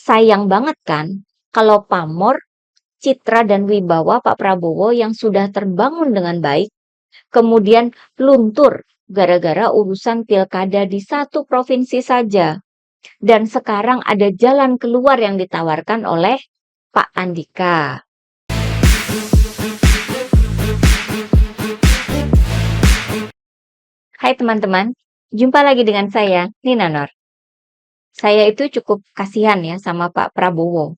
Sayang banget kan kalau pamor, citra dan wibawa Pak Prabowo yang sudah terbangun dengan baik, kemudian luntur gara-gara urusan pilkada di satu provinsi saja. Dan sekarang ada jalan keluar yang ditawarkan oleh Pak Andika. Hai teman-teman, jumpa lagi dengan saya, Nina Nur. Saya itu cukup kasihan ya sama Pak Prabowo.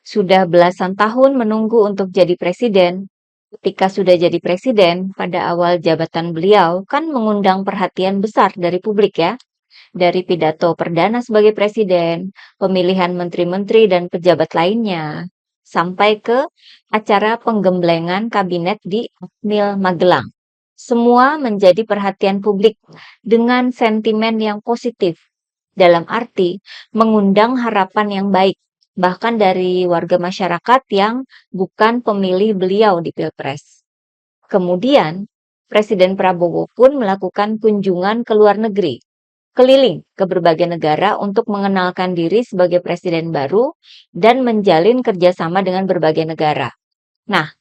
Sudah belasan tahun menunggu untuk jadi presiden. Ketika sudah jadi presiden, pada awal jabatan beliau kan mengundang perhatian besar dari publik ya. Dari pidato perdana sebagai presiden, pemilihan menteri-menteri dan pejabat lainnya, sampai ke acara penggemblengan kabinet di Akmil Magelang. Semua menjadi perhatian publik dengan sentimen yang positif, dalam arti mengundang harapan yang baik, bahkan dari warga masyarakat yang bukan pemilih beliau di Pilpres. Kemudian, Presiden Prabowo pun melakukan kunjungan ke luar negeri, keliling ke berbagai negara untuk mengenalkan diri sebagai presiden baru dan menjalin kerjasama dengan berbagai negara. Nah,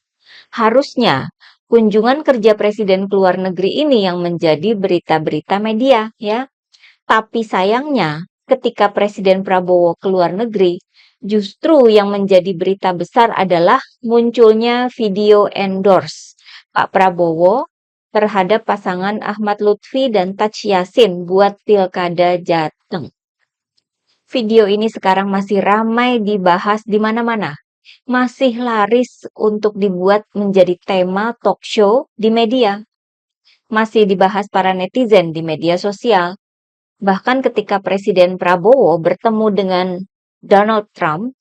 harusnya kunjungan kerja presiden ke luar negeri ini yang menjadi berita-berita media ya. Tapi sayangnya ketika Presiden Prabowo ke luar negeri, justru yang menjadi berita besar adalah munculnya video endorse Pak Prabowo terhadap pasangan Ahmad Lutfi dan Taj Yassin buat Pilkada Jateng. Video ini sekarang masih ramai dibahas di mana-mana. Masih laris untuk dibuat menjadi tema talk show di media. Masih dibahas para netizen di media sosial. Bahkan ketika Presiden Prabowo bertemu dengan Donald Trump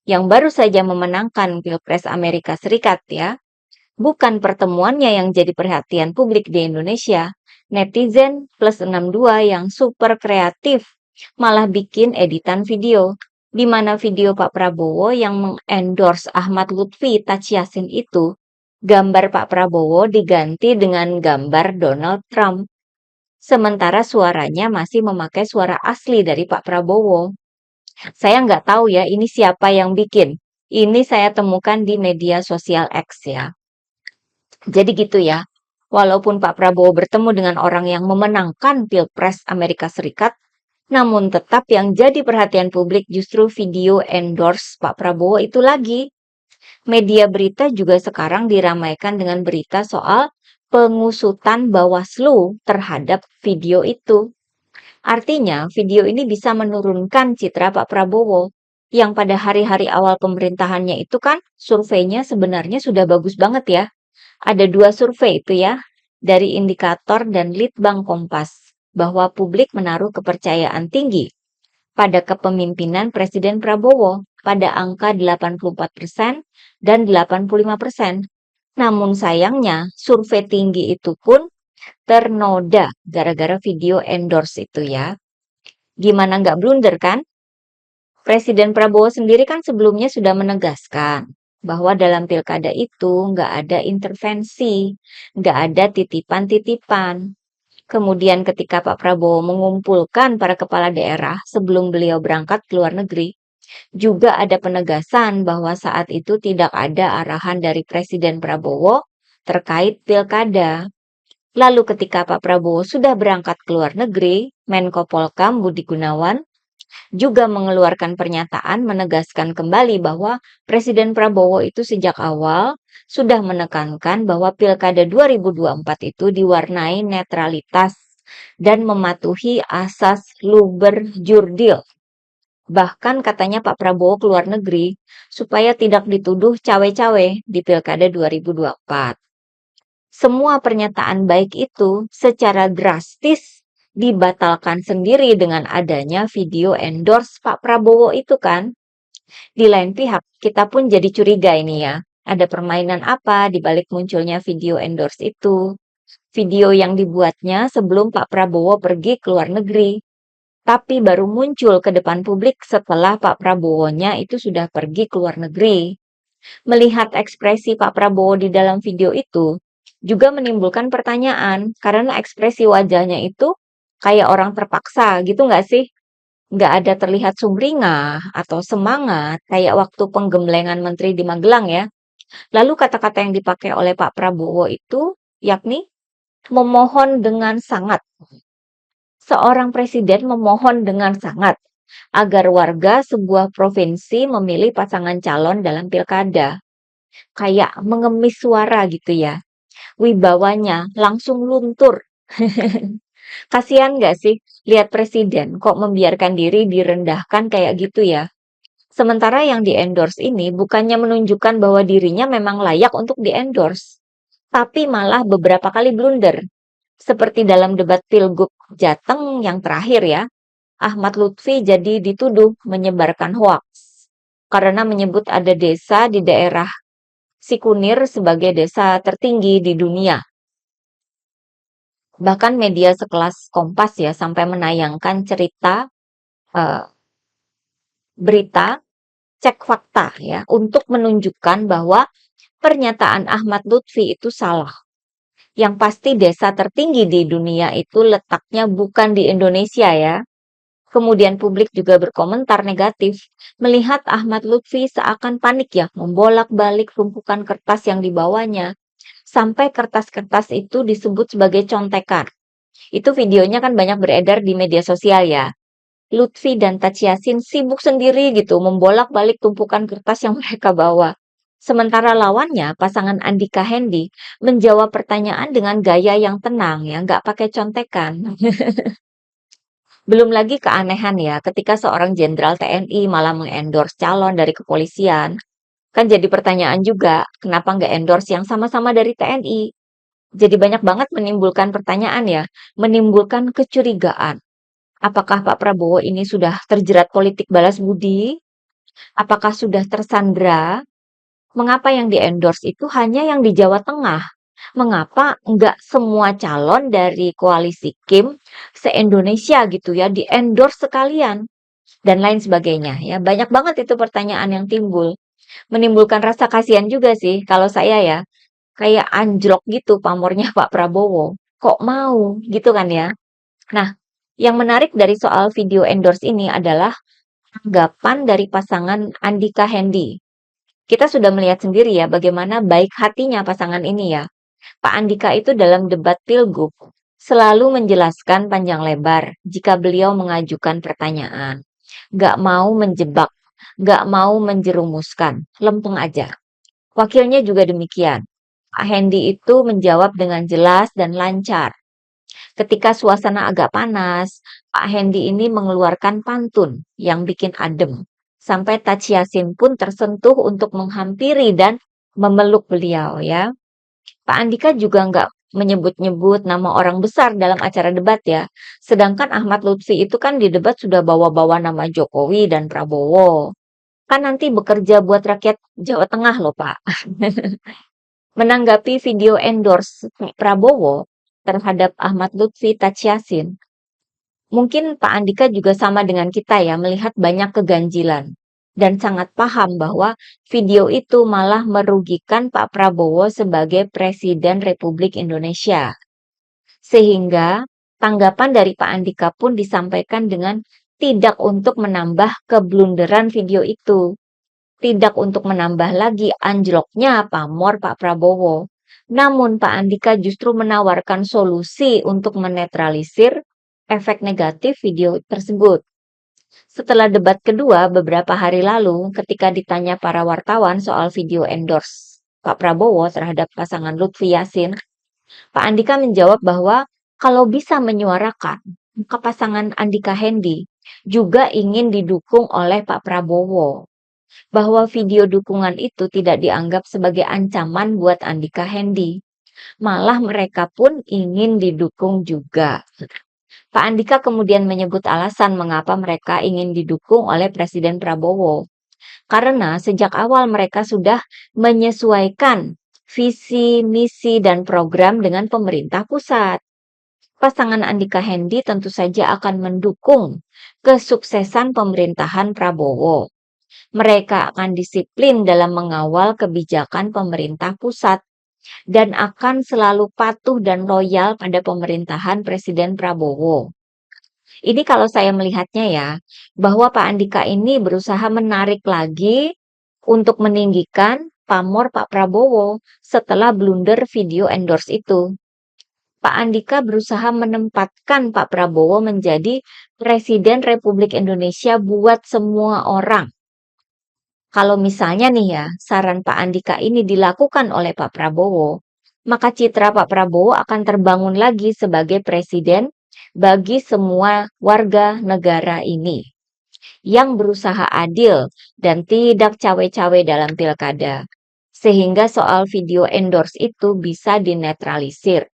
yang baru saja memenangkan Pilpres Amerika Serikat ya, bukan pertemuannya yang jadi perhatian publik di Indonesia. Netizen plus 62 yang super kreatif malah bikin editan video, di mana video Pak Prabowo yang mengendorse Ahmad Lutfi Taj Yassin itu, gambar Pak Prabowo diganti dengan gambar Donald Trump. Sementara suaranya masih memakai suara asli dari Pak Prabowo. Saya nggak tahu ya ini siapa yang bikin. Ini saya temukan di media sosial X ya. Jadi gitu ya, walaupun Pak Prabowo bertemu dengan orang yang memenangkan Pilpres Amerika Serikat, namun tetap yang jadi perhatian publik justru video endorse Pak Prabowo itu lagi. Media berita juga sekarang diramaikan dengan berita soal pengusutan Bawaslu terhadap video itu. Artinya, video ini bisa menurunkan citra Pak Prabowo yang pada hari-hari awal pemerintahannya itu kan surveinya sebenarnya sudah bagus banget ya. Ada 2 survei itu ya, dari Indikator dan Litbang Kompas, bahwa publik menaruh kepercayaan tinggi pada kepemimpinan Presiden Prabowo pada angka 84% dan 85%. Namun sayangnya, survei tinggi itu pun ternoda gara-gara video endorse itu ya. Gimana nggak blunder kan? Presiden Prabowo sendiri kan sebelumnya sudah menegaskan bahwa dalam pilkada itu nggak ada intervensi, nggak ada titipan-titipan. Kemudian ketika Pak Prabowo mengumpulkan para kepala daerah sebelum beliau berangkat ke luar negeri, juga ada penegasan bahwa saat itu tidak ada arahan dari Presiden Prabowo terkait pilkada. Lalu ketika Pak Prabowo sudah berangkat ke luar negeri, Menko Polhukam Budi Gunawan juga mengeluarkan pernyataan menegaskan kembali bahwa Presiden Prabowo itu sejak awal sudah menekankan bahwa Pilkada 2024 itu diwarnai netralitas dan mematuhi asas luber jurdil. Bahkan katanya Pak Prabowo ke luar negeri supaya tidak dituduh cawe-cawe di Pilkada 2024. Semua pernyataan baik itu secara drastis dibatalkan sendiri dengan adanya video endorse Pak Prabowo itu kan. Di lain pihak, kita pun jadi curiga ini ya. Ada permainan apa di balik munculnya video endorse itu? Video yang dibuatnya sebelum Pak Prabowo pergi ke luar negeri. Tapi baru muncul ke depan publik setelah Pak Prabowo-nya itu sudah pergi ke luar negeri. Melihat ekspresi Pak Prabowo di dalam video itu, juga menimbulkan pertanyaan karena ekspresi wajahnya itu kayak orang terpaksa gitu nggak sih? Nggak ada terlihat sumringah atau semangat kayak waktu penggemblengan menteri di Magelang ya. Lalu kata-kata yang dipakai oleh Pak Prabowo itu yakni memohon dengan sangat. Seorang presiden memohon dengan sangat agar warga sebuah provinsi memilih pasangan calon dalam pilkada. Kayak mengemis suara gitu ya. Wibawanya langsung luntur. Kasihan nggak sih lihat presiden kok membiarkan diri direndahkan kayak gitu ya? Sementara yang di-endorse ini bukannya menunjukkan bahwa dirinya memang layak untuk di-endorse, tapi malah beberapa kali blunder. Seperti dalam debat Pilgub Jateng yang terakhir ya, Ahmad Lutfi jadi dituduh menyebarkan hoaks karena menyebut ada desa di daerah Sikunir sebagai desa tertinggi di dunia. Bahkan media sekelas Kompas ya sampai menayangkan cerita eh, berita cek fakta ya untuk menunjukkan bahwa pernyataan Ahmad Lutfi itu salah. Yang pasti desa tertinggi di dunia itu letaknya bukan di Indonesia ya. Kemudian publik juga berkomentar negatif melihat Ahmad Lutfi seakan panik ya membolak-balik tumpukan kertas yang dibawanya. Sampai kertas-kertas itu disebut sebagai contekan. Itu videonya kan banyak beredar di media sosial ya. Lutfi dan Taj Yassin sibuk sendiri gitu membolak-balik tumpukan kertas yang mereka bawa. Sementara lawannya, pasangan Andika Hendy, menjawab pertanyaan dengan gaya yang tenang ya, nggak pakai contekan. Belum lagi keanehan ya, ketika seorang jenderal TNI malah mengendorse calon dari kepolisian. Kan jadi pertanyaan juga, kenapa nggak endorse yang sama-sama dari TNI? Jadi banyak banget menimbulkan pertanyaan ya, menimbulkan kecurigaan. Apakah Pak Prabowo ini sudah terjerat politik balas budi? Apakah sudah tersandra? Mengapa yang di-endorse itu hanya yang di Jawa Tengah? Mengapa enggak semua calon dari koalisi Kim se-Indonesia gitu ya di-endorse sekalian? Dan lain sebagainya ya. Banyak banget itu pertanyaan yang timbul. Menimbulkan rasa kasihan juga sih kalau saya ya. Kayak anjlok gitu pamornya Pak Prabowo. Kok mau gitu kan ya. Nah, yang menarik dari soal video endorse ini adalah tanggapan dari pasangan Andika Hendy. Kita sudah melihat sendiri ya bagaimana baik hatinya pasangan ini ya. Pak Andika itu dalam debat Pilgub selalu menjelaskan panjang lebar jika beliau mengajukan pertanyaan. Gak mau menjebak, gak mau menjerumuskan, lempeng aja. Wakilnya juga demikian. Pak Hendy itu menjawab dengan jelas dan lancar. Ketika suasana agak panas, Pak Hendy ini mengeluarkan pantun yang bikin adem. Sampai Taj Yassin pun tersentuh untuk menghampiri dan memeluk beliau ya. Pak Andika juga nggak menyebut-nyebut nama orang besar dalam acara debat ya. Sedangkan Ahmad Lutfi itu kan di debat sudah bawa-bawa nama Jokowi dan Prabowo. Kan nanti bekerja buat rakyat Jawa Tengah loh Pak. Menanggapi video endorse Prabowo terhadap Ahmad Lutfi Taj Yassin, mungkin Pak Andika juga sama dengan kita ya, melihat banyak keganjilan dan sangat paham bahwa video itu malah merugikan Pak Prabowo sebagai Presiden Republik Indonesia. Sehingga tanggapan dari Pak Andika pun disampaikan dengan tidak untuk menambah keblunderan video itu. Tidak untuk menambah lagi anjloknya pamor Pak Prabowo. Namun Pak Andika justru menawarkan solusi untuk menetralisir efek negatif video tersebut. Setelah debat kedua beberapa hari lalu, ketika ditanya para wartawan soal video endorse Pak Prabowo terhadap pasangan Lutfi Yassin, Pak Andika menjawab bahwa kalau bisa menyuarakan, maka pasangan Andika Hendy juga ingin didukung oleh Pak Prabowo. Bahwa video dukungan itu tidak dianggap sebagai ancaman buat Andika Hendy. Malah mereka pun ingin didukung juga. Pak Andika kemudian menyebut alasan mengapa mereka ingin didukung oleh Presiden Prabowo. Karena sejak awal mereka sudah menyesuaikan visi, misi, dan program dengan pemerintah pusat. Pasangan Andika Hendy tentu saja akan mendukung kesuksesan pemerintahan Prabowo. Mereka akan disiplin dalam mengawal kebijakan pemerintah pusat dan akan selalu patuh dan loyal pada pemerintahan Presiden Prabowo. Ini kalau saya melihatnya ya, bahwa Pak Andika ini berusaha menarik lagi untuk meninggikan pamor Pak Prabowo setelah blunder video endorse itu. Pak Andika berusaha menempatkan Pak Prabowo menjadi Presiden Republik Indonesia buat semua orang. Kalau misalnya nih ya, saran Pak Andika ini dilakukan oleh Pak Prabowo, maka citra Pak Prabowo akan terbangun lagi sebagai presiden bagi semua warga negara ini yang berusaha adil dan tidak cawe-cawe dalam pilkada. Sehingga soal video endorse itu bisa dinetralisir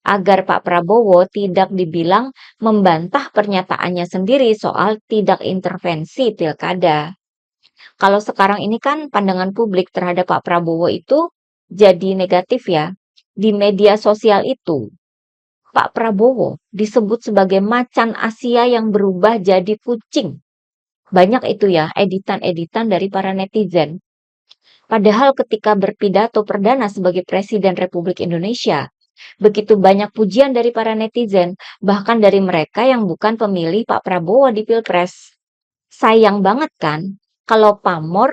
agar Pak Prabowo tidak dibilang membantah pernyataannya sendiri soal tidak intervensi pilkada. Kalau sekarang ini kan pandangan publik terhadap Pak Prabowo itu jadi negatif ya. Di media sosial itu, Pak Prabowo disebut sebagai macan Asia yang berubah jadi kucing. Banyak itu ya editan-editan dari para netizen. Padahal ketika berpidato perdana sebagai Presiden Republik Indonesia, begitu banyak pujian dari para netizen, bahkan dari mereka yang bukan pemilih Pak Prabowo di Pilpres. Sayang banget kan kalau pamor,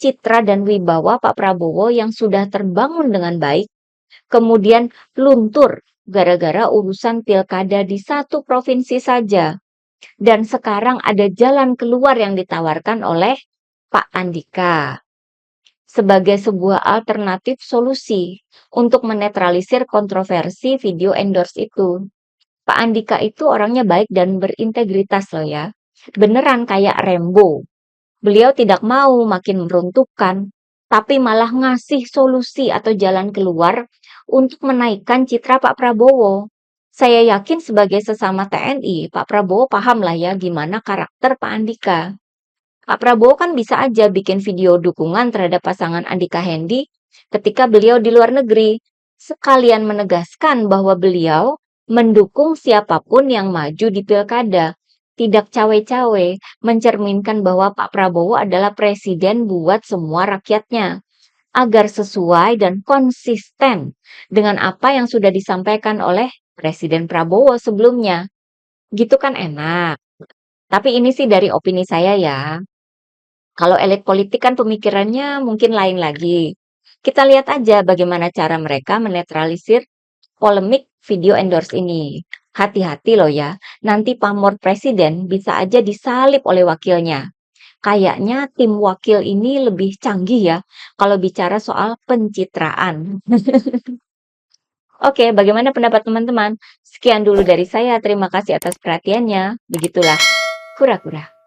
citra dan wibawa Pak Prabowo yang sudah terbangun dengan baik, kemudian luntur gara-gara urusan pilkada di satu provinsi saja. Dan sekarang ada jalan keluar yang ditawarkan oleh Pak Andika sebagai sebuah alternatif solusi untuk menetralisir kontroversi video endorse itu. Pak Andika itu orangnya baik dan berintegritas loh ya. Beneran kayak Rembo. Beliau tidak mau makin meruntuhkan, tapi malah ngasih solusi atau jalan keluar untuk menaikkan citra Pak Prabowo. Saya yakin sebagai sesama TNI, Pak Prabowo paham lah ya gimana karakter Pak Andika. Pak Prabowo kan bisa aja bikin video dukungan terhadap pasangan Andika Hendi ketika beliau di luar negeri, sekalian menegaskan bahwa beliau mendukung siapapun yang maju di pilkada. Tidak cawe-cawe, mencerminkan bahwa Pak Prabowo adalah presiden buat semua rakyatnya, agar sesuai dan konsisten dengan apa yang sudah disampaikan oleh Presiden Prabowo sebelumnya. Gitu kan enak. Tapi ini sih dari opini saya ya. Kalau elit politik kan pemikirannya mungkin lain lagi. Kita lihat aja bagaimana cara mereka menetralisir polemik video endorse ini. Hati-hati loh ya, nanti pamor presiden bisa aja disalip oleh wakilnya. Kayaknya tim wakil ini lebih canggih ya kalau bicara soal pencitraan. Oke, bagaimana pendapat teman-teman? Sekian dulu dari saya. Terima kasih atas perhatiannya. Begitulah kura-kura.